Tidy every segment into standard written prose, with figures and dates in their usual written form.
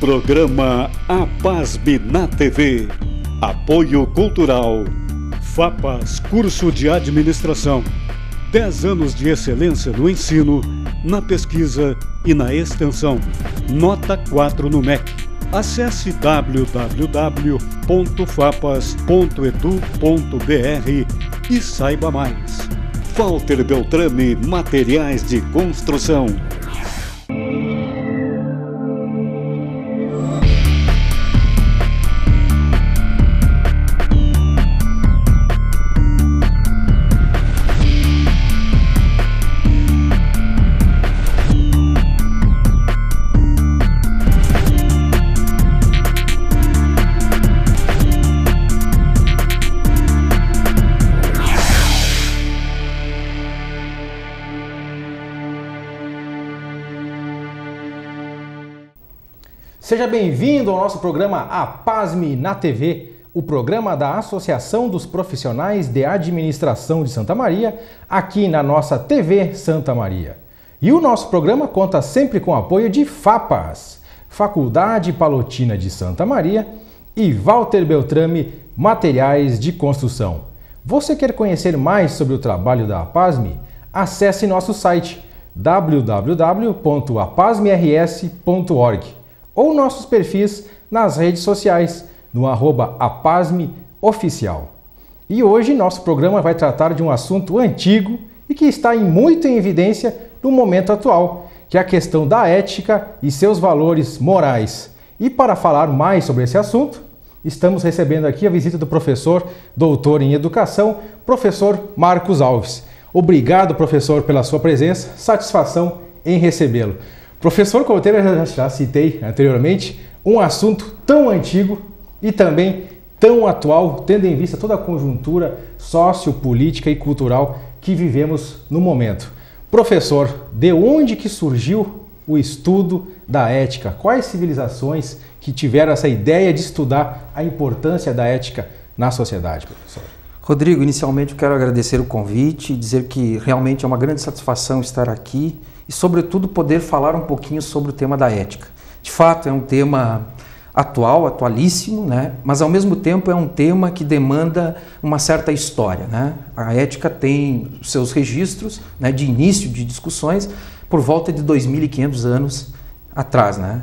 Programa APASM na TV. Apoio Cultural. FAPAS, curso de administração. 10 anos de excelência no ensino, na pesquisa e na extensão. Nota 4 no MEC. Acesse www.fapas.edu.br e saiba mais. Walter Beltrame, Materiais de Construção. Seja bem-vindo ao nosso programa APASM na TV, o programa da Associação dos Profissionais de Administração de Santa Maria, aqui na nossa TV Santa Maria. E o nosso programa conta sempre com o apoio de FAPAS, Faculdade Palotina de Santa Maria, e Walter Beltrame, Materiais de Construção. Você quer conhecer mais sobre o trabalho da APASM? Acesse nosso site www.apasmrs.org ou nossos perfis nas redes sociais, no @apasmeoficial. E hoje nosso programa vai tratar de um assunto antigo e que está muito em evidência no momento atual, que é a questão da ética e seus valores morais. E para falar mais sobre esse assunto, estamos recebendo aqui a visita do professor, doutor em educação, professor Marcos Alves. Obrigado, professor, pela sua presença, satisfação em recebê-lo. Professor, como eu já citei anteriormente, um assunto tão antigo e também tão atual, tendo em vista toda a conjuntura sociopolítica e cultural que vivemos no momento. Professor, de onde que surgiu o estudo da ética? Quais civilizações que tiveram essa ideia de estudar a importância da ética na sociedade, professor? Rodrigo, inicialmente eu quero agradecer o convite e dizer que realmente é uma grande satisfação estar aqui e, sobretudo, poder falar um pouquinho sobre o tema da ética. De fato, é um tema atual, atualíssimo, né? Mas, ao mesmo tempo, é um tema que demanda uma certa história, né? A ética tem seus registros, né, de início de discussões por volta de 2.500 anos atrás, né?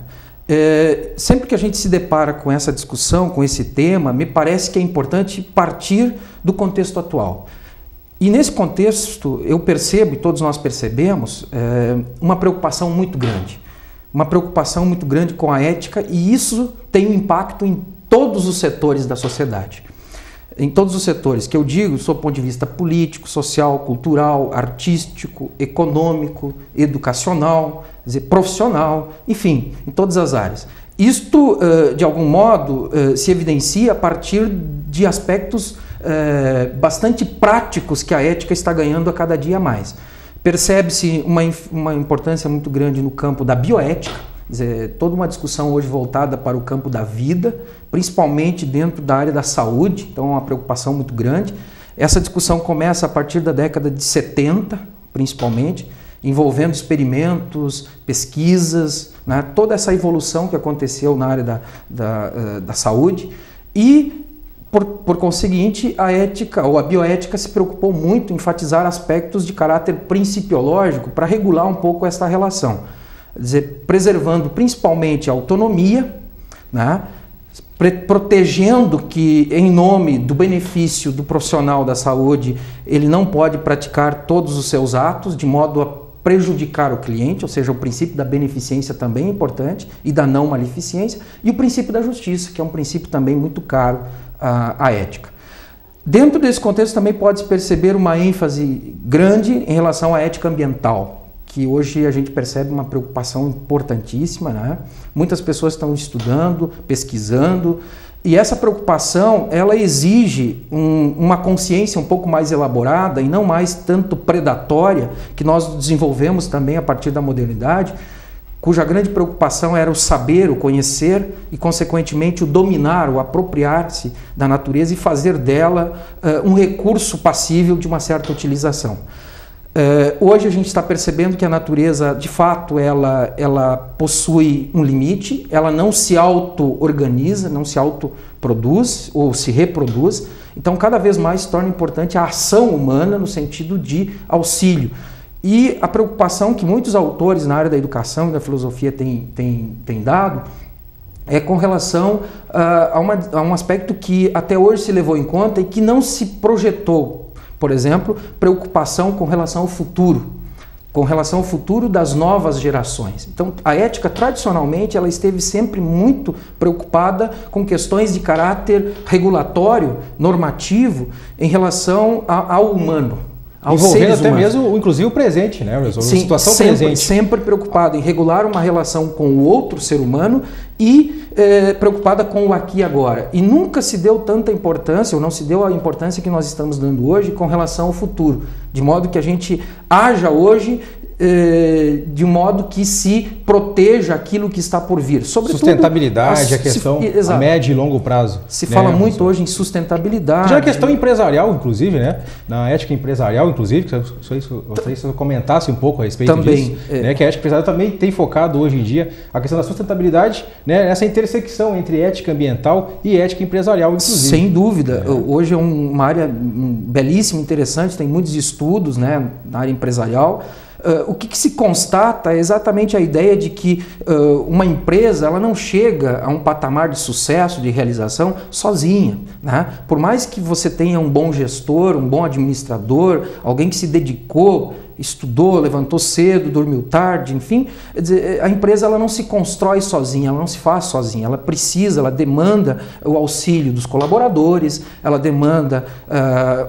Sempre que a gente se depara com essa discussão, com esse tema, me parece que é importante partir do contexto atual. E nesse contexto eu percebo, e todos nós percebemos, uma preocupação muito grande. Uma preocupação muito grande com a ética, e isso tem um impacto em todos os setores da sociedade. Em todos os setores, que eu digo, do ponto de vista político, social, cultural, artístico, econômico, educacional, quer dizer, profissional, enfim, em todas as áreas. Isto, de algum modo, se evidencia a partir de aspectos bastante práticos que a ética está ganhando a cada dia mais. Percebe-se uma importância muito grande no campo da bioética, quer dizer, toda uma discussão hoje voltada para o campo da vida, principalmente dentro da área da saúde, então é uma preocupação muito grande. Essa discussão começa a partir da década de 70, principalmente, envolvendo experimentos, pesquisas, né, toda essa evolução que aconteceu na área da saúde e, por conseguinte, a ética ou a bioética se preocupou muito em enfatizar aspectos de caráter principiológico para regular um pouco essa relação. Quer dizer, preservando principalmente a autonomia, né, protegendo que, em nome do benefício do profissional da saúde, ele não pode praticar todos os seus atos de modo a prejudicar o cliente, ou seja, o princípio da beneficência também é importante e da não maleficência, e o princípio da justiça, que é um princípio também muito caro à ética. Dentro desse contexto também pode-se perceber uma ênfase grande em relação à ética ambiental, que hoje a gente percebe uma preocupação importantíssima, né? Muitas pessoas estão estudando, pesquisando, e essa preocupação ela exige uma consciência um pouco mais elaborada e não mais tanto predatória, que nós desenvolvemos também a partir da modernidade, cuja grande preocupação era o saber, o conhecer e, consequentemente, o dominar, o apropriar-se da natureza e fazer dela um recurso passível de uma certa utilização. Hoje a gente está percebendo que a natureza, de fato, ela possui um limite, ela não se auto-organiza, não se autoproduz ou se reproduz. Então, cada vez mais se torna importante a ação humana no sentido de auxílio. E a preocupação que muitos autores na área da educação e da filosofia têm dado é com relação a um aspecto que até hoje se levou em conta e que não se projetou. Por exemplo, preocupação com relação ao futuro das novas gerações. Então, a ética, tradicionalmente, ela esteve sempre muito preocupada com questões de caráter regulatório, normativo, em relação ao humano. Envolvendo até mesmo, inclusive, o presente, né? A situação presente. Sempre preocupada em regular uma relação com o outro ser humano e preocupada com o aqui e agora. E nunca se deu tanta importância, ou não se deu a importância que nós estamos dando hoje com relação ao futuro. De modo que a gente haja hoje de modo que se proteja aquilo que está por vir. Sobretudo, sustentabilidade, a questão a médio e longo prazo. Se fala muito hoje em sustentabilidade. Já a questão empresarial, inclusive, né? Na ética empresarial, inclusive, que eu gostaria que você comentasse um pouco a respeito disso. Né? Que a ética empresarial também tem focado hoje em dia a questão da sustentabilidade, né? Essa intersecção entre ética ambiental e ética empresarial, inclusive. Sem dúvida. Hoje é uma área belíssima, interessante, tem muitos estudos, né, na área empresarial. O que se constata é exatamente a ideia de que uma empresa ela não chega a um patamar de sucesso, de realização, sozinha, né? Por mais que você tenha um bom gestor, um bom administrador, alguém que se dedicou, estudou, levantou cedo, dormiu tarde, enfim, a empresa ela não se constrói sozinha, ela não se faz sozinha, ela demanda o auxílio dos colaboradores, ela demanda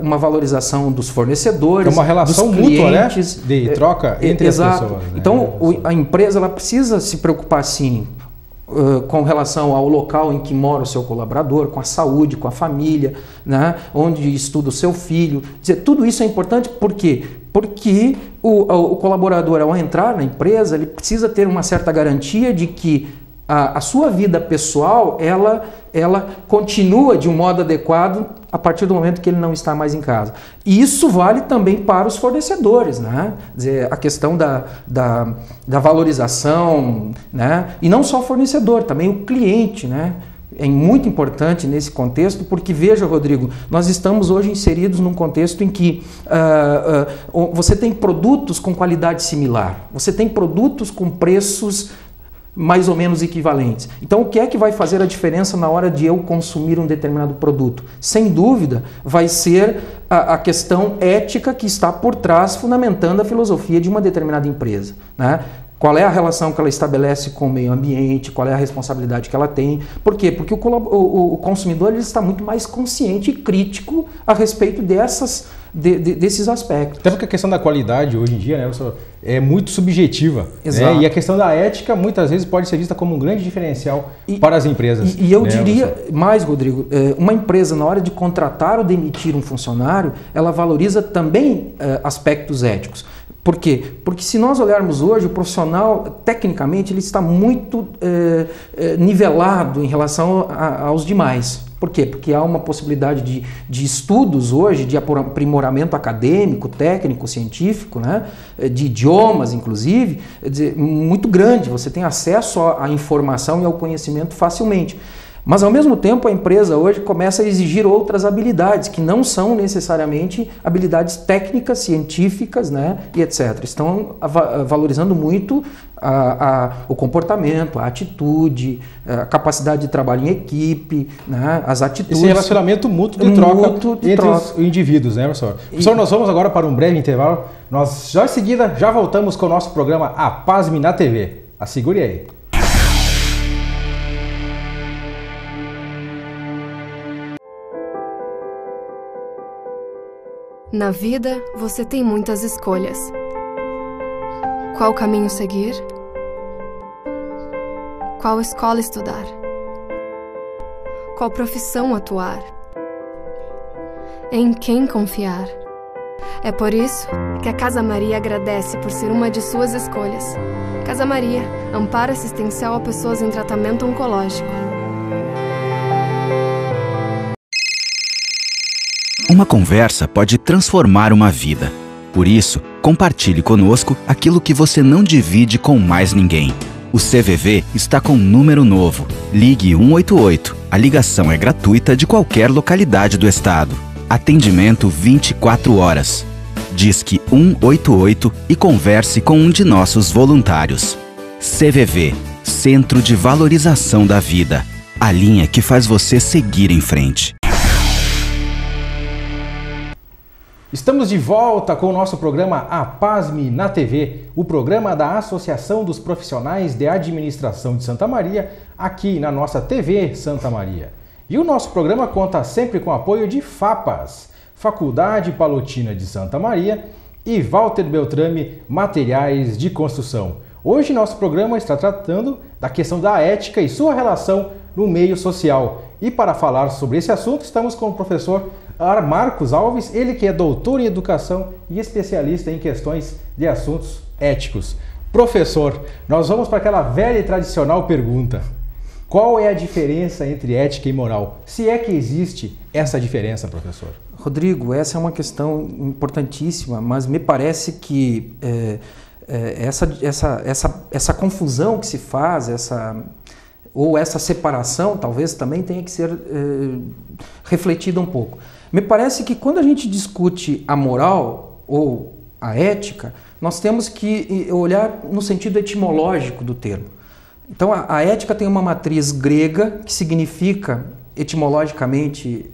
uma valorização dos fornecedores, uma relação dos mútua, clientes, né? De troca entre as pessoas. Né? Então, a empresa ela precisa se preocupar, sim, com relação ao local em que mora o seu colaborador, com a saúde, com a família, né? Onde estuda o seu filho. Tudo isso é importante por quê? Porque o colaborador, ao entrar na empresa, ele precisa ter uma certa garantia de que a sua vida pessoal ela continua de um modo adequado a partir do momento que ele não está mais em casa. E isso vale também para os fornecedores, né? Quer dizer, a questão da valorização, né? E não só o fornecedor, também o cliente, né? É muito importante nesse contexto, porque veja, Rodrigo, nós estamos hoje inseridos num contexto em que você tem produtos com qualidade similar, você tem produtos com preços mais ou menos equivalentes. Então, o que é que vai fazer a diferença na hora de eu consumir um determinado produto? Sem dúvida, vai ser a questão ética que está por trás, fundamentando a filosofia de uma determinada empresa, né? Qual é a relação que ela estabelece com o meio ambiente, qual é a responsabilidade que ela tem. Por quê? Porque o consumidor ele está muito mais consciente e crítico a respeito desses aspectos. Até porque a questão da qualidade hoje em dia, né, é muito subjetiva. Né? E a questão da ética muitas vezes pode ser vista como um grande diferencial para as empresas. E eu diria mais, Rodrigo, uma empresa na hora de contratar ou demitir um funcionário, ela valoriza também aspectos éticos. Por quê? Porque se nós olharmos hoje, o profissional, tecnicamente, ele está muito nivelado em relação aos demais. Por quê? Porque há uma possibilidade de estudos hoje, de aprimoramento acadêmico, técnico, científico, né? De idiomas, inclusive, muito grande. Você tem acesso à informação e ao conhecimento facilmente. Mas, ao mesmo tempo, a empresa hoje começa a exigir outras habilidades, que não são necessariamente habilidades técnicas, científicas, né, e etc. Estão valorizando muito o comportamento, a atitude, a capacidade de trabalho em equipe, né, as atitudes. Esse relacionamento mútuo de troca entre os indivíduos, né, professor? Professor, nós vamos agora para um breve intervalo. Nós, já em seguida, já voltamos com o nosso programa Apasme na TV. Assegure aí. Na vida, você tem muitas escolhas. Qual caminho seguir? Qual escola estudar? Qual profissão atuar? Em quem confiar? É por isso que a Casa Maria agradece por ser uma de suas escolhas. Casa Maria, amparo assistencial a pessoas em tratamento oncológico. Uma conversa pode transformar uma vida. Por isso, Compartilhe conosco aquilo que você não divide com mais ninguém. O CVV está com um número novo. Ligue 188. A ligação é gratuita de qualquer localidade do estado. Atendimento 24 horas. Disque 188 e converse com um de nossos voluntários. CVV, Centro de Valorização da Vida. A linha que faz você seguir em frente. Estamos de volta com o nosso programa APASME na TV, o programa da Associação dos Profissionais de Administração de Santa Maria, aqui na nossa TV Santa Maria. E o nosso programa conta sempre com o apoio de FAPAS, Faculdade Palotina de Santa Maria, e Walter Beltrame Materiais de Construção. Hoje nosso programa está tratando da questão da ética e sua relação no meio social. E para falar sobre esse assunto, estamos com o professor Marcos Alves, ele que é doutor em educação e especialista em questões de assuntos éticos. Professor, nós vamos para aquela velha e tradicional pergunta. Qual é a diferença entre ética e moral? Se é que existe essa diferença, professor? Rodrigo, essa é uma questão importantíssima, mas me parece que essa confusão que se faz, essa separação, talvez também tenha que ser refletida um pouco. Me parece que quando a gente discute a moral ou a ética, nós temos que olhar no sentido etimológico do termo. Então, a ética tem uma matriz grega que significa, etimologicamente,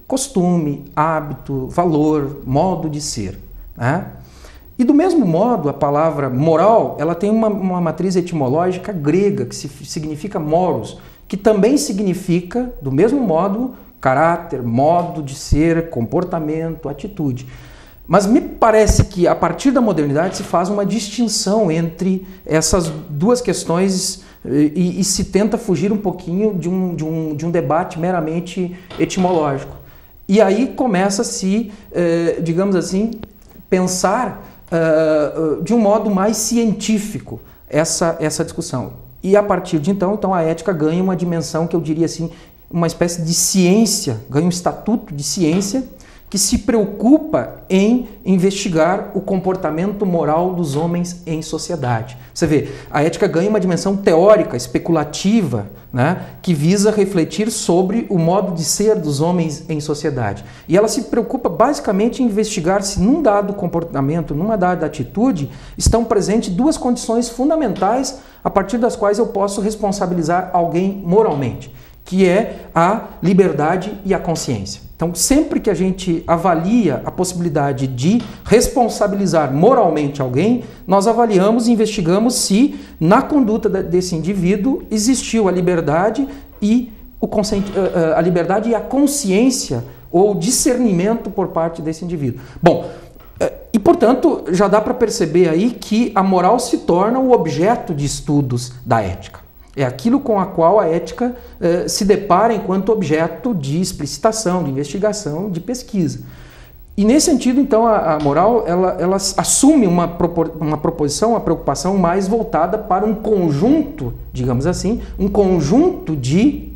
costume, hábito, valor, modo de ser, né? E do mesmo modo, a palavra moral, ela tem uma matriz etimológica grega, que significa moros, que também significa, do mesmo modo, caráter, modo de ser, comportamento, atitude. Mas me parece que, a partir da modernidade, se faz uma distinção entre essas duas questões e se tenta fugir um pouquinho de um debate meramente etimológico. E aí começa-se, digamos assim, pensar de um modo mais científico essa discussão. E a partir de então a ética ganha uma dimensão que eu diria assim, uma espécie de ciência, ganha um estatuto de ciência que se preocupa em investigar o comportamento moral dos homens em sociedade. Você vê, a ética ganha uma dimensão teórica, especulativa, né, que visa refletir sobre o modo de ser dos homens em sociedade. E ela se preocupa basicamente em investigar se num dado comportamento, numa dada atitude, estão presentes duas condições fundamentais a partir das quais eu posso responsabilizar alguém moralmente, que é a liberdade e a consciência. Então, sempre que a gente avalia a possibilidade de responsabilizar moralmente alguém, nós avaliamos e investigamos se na conduta desse indivíduo existiu a liberdade e a liberdade e a consciência ou discernimento por parte desse indivíduo. Bom, e portanto já dá para perceber aí que a moral se torna o objeto de estudos da ética. É aquilo com a qual a ética se depara enquanto objeto de explicitação, de investigação, de pesquisa. E nesse sentido, então, a moral ela assume uma proposição, uma preocupação mais voltada para um conjunto, digamos assim, um conjunto de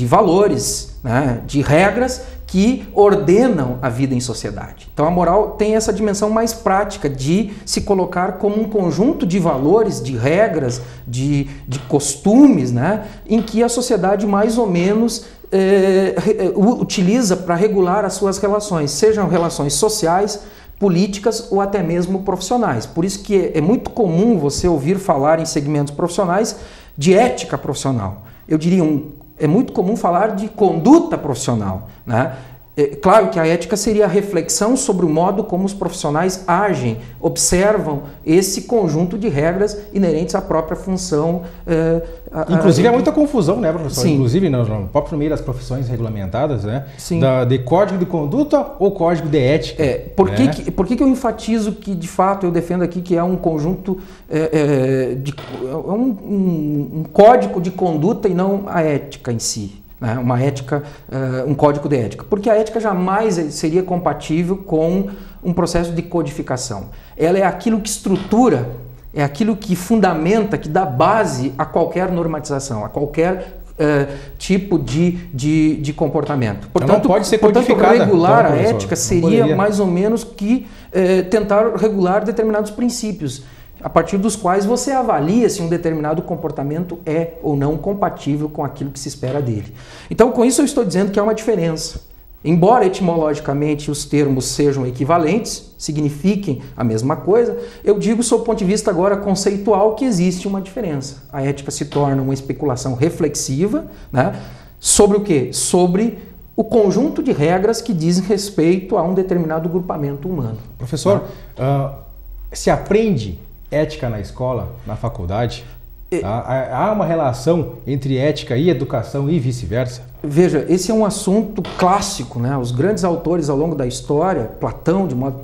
valores, né, de regras que ordenam a vida em sociedade. Então a moral tem essa dimensão mais prática de se colocar como um conjunto de valores, de regras, de costumes, né, em que a sociedade mais ou menos utiliza para regular as suas relações, sejam relações sociais, políticas ou até mesmo profissionais. Por isso que é muito comum você ouvir falar em segmentos profissionais de ética profissional. Eu diria é muito comum falar de conduta profissional, né? Claro que a ética seria a reflexão sobre o modo como os profissionais agem, observam esse conjunto de regras inerentes à própria função. Inclusive há muita confusão, né, professor? Sim. Inclusive no próprio meio das profissões regulamentadas, né? Sim. De código de conduta ou código de ética. Por que eu enfatizo que, de fato, eu defendo aqui que é um conjunto, um código de conduta e não a ética em si? Né, uma ética, um código de ética, porque a ética jamais seria compatível com um processo de codificação. Ela é aquilo que estrutura, é aquilo que fundamenta, que dá base a qualquer normatização, a qualquer tipo de comportamento. Portanto, não pode ser codificada, regular então, a ética seria mais ou menos que tentar regular determinados princípios, a partir dos quais você avalia se um determinado comportamento é ou não compatível com aquilo que se espera dele. Então, com isso eu estou dizendo que há uma diferença. Embora etimologicamente os termos sejam equivalentes, signifiquem a mesma coisa, eu digo, sob o ponto de vista agora conceitual, que existe uma diferença. A ética se torna uma especulação reflexiva, né, sobre o quê? Sobre o conjunto de regras que dizem respeito a um determinado grupamento humano. Professor, se aprende ética na escola, na faculdade? Há uma relação entre ética e educação e vice-versa? Veja, esse é um assunto clássico, né? Os grandes autores ao longo da história, Platão de modo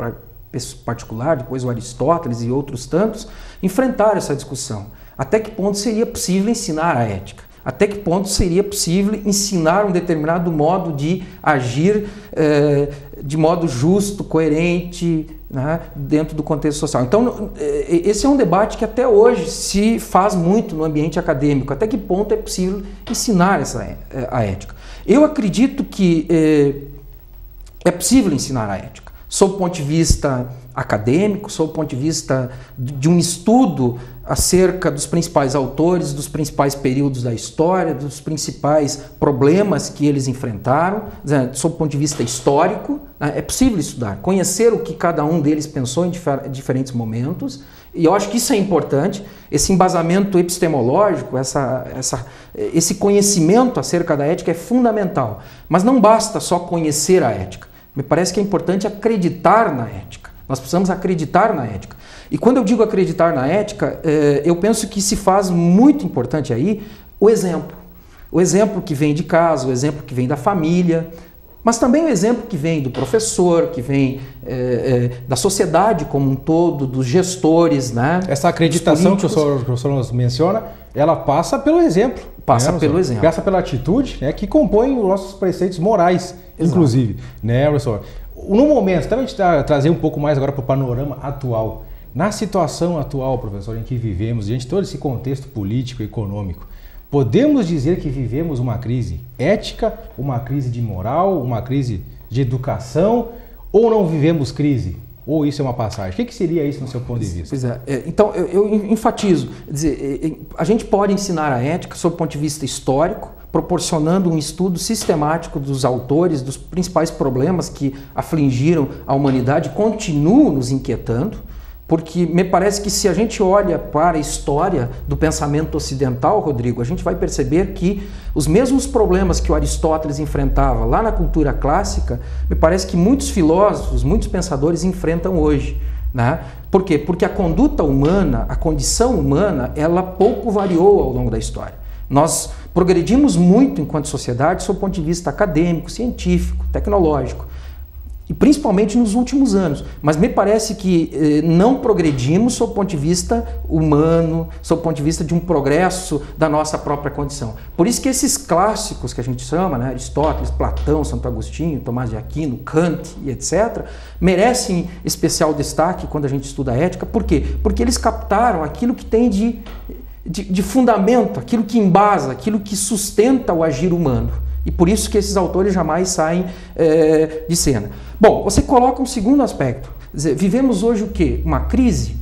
particular, depois o Aristóteles e outros tantos, enfrentaram essa discussão. Até que ponto seria possível ensinar a ética? Até que ponto seria possível ensinar um determinado modo de agir de modo justo, coerente, né, dentro do contexto social. Então, esse é um debate que até hoje se faz muito no ambiente acadêmico. Até que ponto é possível ensinar a ética? Eu acredito que é possível ensinar a ética, sob o ponto de vista acadêmico, sob o ponto de vista de um estudo acerca dos principais autores, dos principais períodos da história, dos principais problemas que eles enfrentaram, sob o ponto de vista histórico, né? É possível estudar, conhecer o que cada um deles pensou em diferentes momentos, e eu acho que isso é importante, esse embasamento epistemológico, esse conhecimento acerca da ética é fundamental, mas não basta só conhecer a ética, me parece que é importante acreditar na ética. Nós precisamos acreditar na ética. E quando eu digo acreditar na ética, eu penso que se faz muito importante aí o exemplo. O exemplo que vem de casa, o exemplo que vem da família, mas também o exemplo que vem do professor, que vem da sociedade como um todo, dos gestores, né? Essa acreditação que o professor nos menciona, ela passa pelo exemplo. Passa pelo exemplo. Passa pela atitude, né, que compõe os nossos preceitos morais, inclusive. Né, professor? No momento, também a gente trazer um pouco mais agora para o panorama atual. Na situação atual, professor, em que vivemos, diante de todo esse contexto político e econômico, podemos dizer que vivemos uma crise ética, uma crise de moral, uma crise de educação, ou não vivemos crise? Ou isso é uma passagem? O que seria isso no seu ponto de vista? Pois é. Então, eu enfatizo. Dizer, a gente pode ensinar a ética sob o ponto de vista histórico, proporcionando um estudo sistemático dos autores, dos principais problemas que afligiram a humanidade, continuam nos inquietando, porque me parece que se a gente olha para a história do pensamento ocidental, Rodrigo, a gente vai perceber que os mesmos problemas que o Aristóteles enfrentava lá na cultura clássica, me parece que muitos filósofos, muitos pensadores enfrentam hoje. Né? Por quê? Porque a conduta humana, a condição humana, ela pouco variou ao longo da história. Nós progredimos muito enquanto sociedade sob o ponto de vista acadêmico, científico, tecnológico, e principalmente nos últimos anos. Mas me parece que não progredimos sob o ponto de vista humano, sob o ponto de vista de um progresso da nossa própria condição. Por isso que esses clássicos que a gente chama, né, Aristóteles, Platão, Santo Agostinho, Tomás de Aquino, Kant e etc., merecem especial destaque quando a gente estuda a ética. Por quê? Porque eles captaram aquilo que tem de fundamento, aquilo que embasa, aquilo que sustenta o agir humano. E por isso que esses autores jamais saem de cena. Bom, você coloca um segundo aspecto. Quer dizer, vivemos hoje o quê? Uma crise?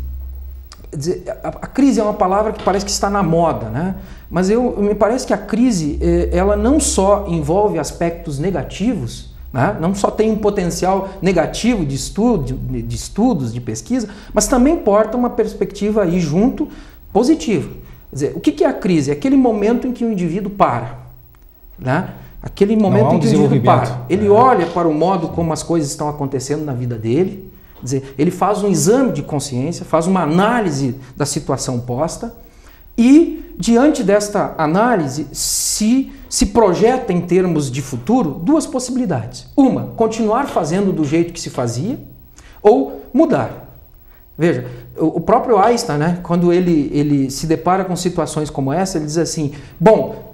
Quer dizer, a crise é uma palavra que parece que está na moda, né? Mas me parece que a crise ela não só envolve aspectos negativos, né? Não só tem um potencial negativo de estudos, de pesquisa, mas também porta uma perspectiva aí junto positiva. Quer dizer, o que é a crise? É aquele momento em que o indivíduo para, né? Aquele momento em que o indivíduo para. Ele olha para o modo como as coisas estão acontecendo na vida dele, quer dizer, ele faz um exame de consciência, faz uma análise da situação posta e, diante desta análise, se projeta em termos de futuro duas possibilidades. Uma, continuar fazendo do jeito que se fazia, ou mudar. Veja, o próprio Einstein, né, quando ele se depara com situações como essa, ele diz assim, bom,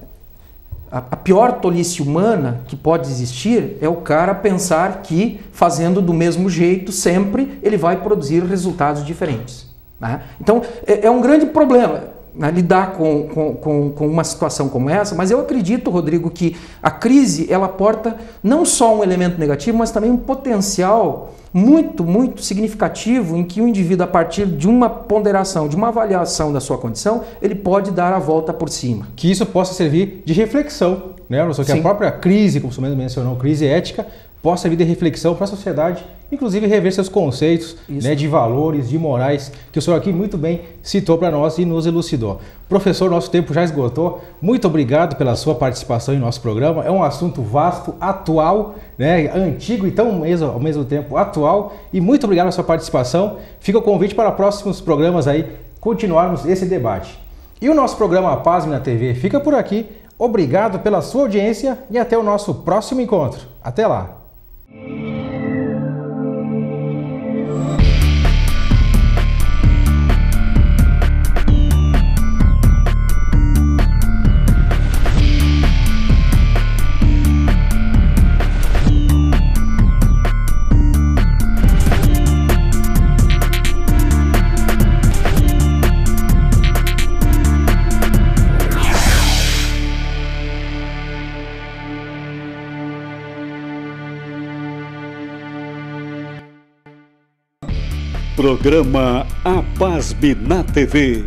a pior tolice humana que pode existir é o cara pensar que fazendo do mesmo jeito sempre ele vai produzir resultados diferentes. Né? Então é um grande problema. né, lidar com uma situação como essa, mas eu acredito, Rodrigo, que a crise ela porta não só um elemento negativo, mas também um potencial muito, muito significativo em que o indivíduo, a partir de uma ponderação, de uma avaliação da sua condição, ele pode dar a volta por cima. Que isso possa servir de reflexão, né, professor? Que Sim. a própria crise, como o senhor mencionou, crise ética, possa servir de reflexão para a sociedade, inclusive rever seus conceitos, né, de valores, de morais, que o senhor aqui muito bem citou para nós e nos elucidou. Professor, nosso tempo já esgotou. Muito obrigado pela sua participação em nosso programa. É um assunto vasto, atual, né, antigo e tão ao mesmo tempo atual. E muito obrigado pela sua participação. Fica o convite para próximos programas aí continuarmos esse debate. E o nosso programa Pasme na TV fica por aqui. Obrigado pela sua audiência e até o nosso próximo encontro. Até lá! Programa APASB na TV.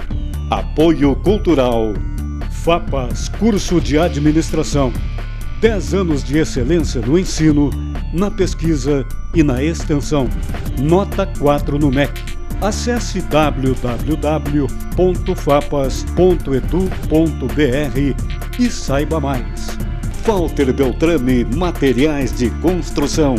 Apoio Cultural. FAPAS Curso de Administração. 10 anos de excelência no ensino, na pesquisa e na extensão. Nota 4 no MEC. Acesse www.fapas.edu.br e saiba mais. Walter Beltrame, Materiais de Construção.